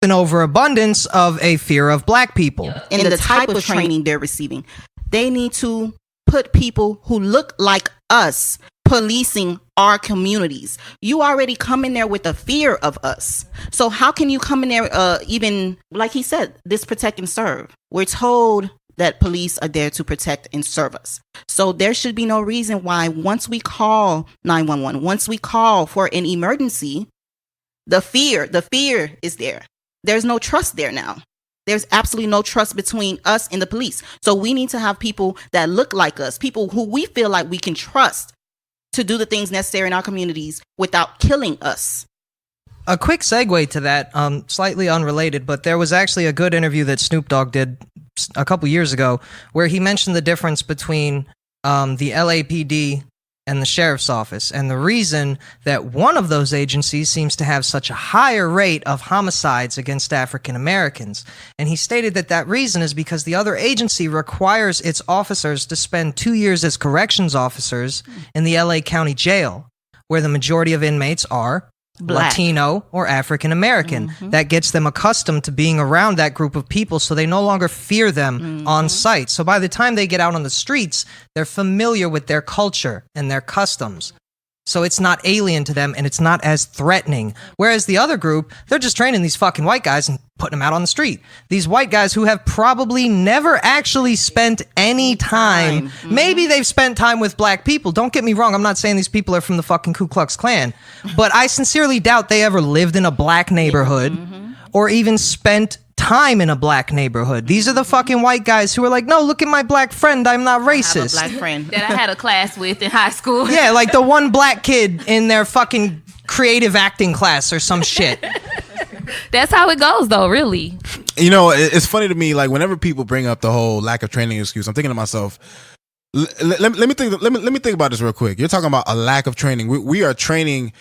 an overabundance of a fear of black people. And the type of training they're receiving. They need to put people who look like us policing our communities. You already come in there with a fear of us. So how can you come in there, even like he said, this protect and serve? We're told that police are there to protect and serve us. So there should be no reason why once we call 911, once we call for an emergency, the fear is there. There's no trust there now. There's absolutely no trust between us and the police. So we need to have people that look like us, people who we feel like we can trust to do the things necessary in our communities without killing us. A quick segue to that, slightly unrelated, but there was actually a good interview that Snoop Dogg did a couple years ago where he mentioned the difference between the LAPD and the sheriff's office, and the reason that one of those agencies seems to have such a higher rate of homicides against African Americans. And he stated that that reason is because the other agency requires its officers to spend 2 years as corrections officers in the LA County Jail, where the majority of inmates are Black, Latino, or African American. That gets them accustomed to being around that group of people, so they no longer fear them on sight. So by the time they get out on the streets, they're familiar with their culture and their customs. So it's not alien to them, and it's not as threatening. Whereas the other group, they're just training these fucking white guys and putting them out on the street. These white guys who have probably never actually spent any time. Maybe they've spent time with black people. Don't get me wrong. I'm not saying these people are from the fucking Ku Klux Klan. But I sincerely doubt they ever lived in a black neighborhood or even spent time in a black neighborhood. These are the fucking white guys who are like, no, look at my black friend, I'm not racist. I have a black friend that I had a class with in high school. Yeah, like the one black kid in their fucking creative acting class or some shit. That's how it goes, though, really. You know, it's funny to me, like, whenever people bring up the whole lack of training excuse, I'm thinking to myself, let me think about this real quick. You're talking about a lack of training. We are training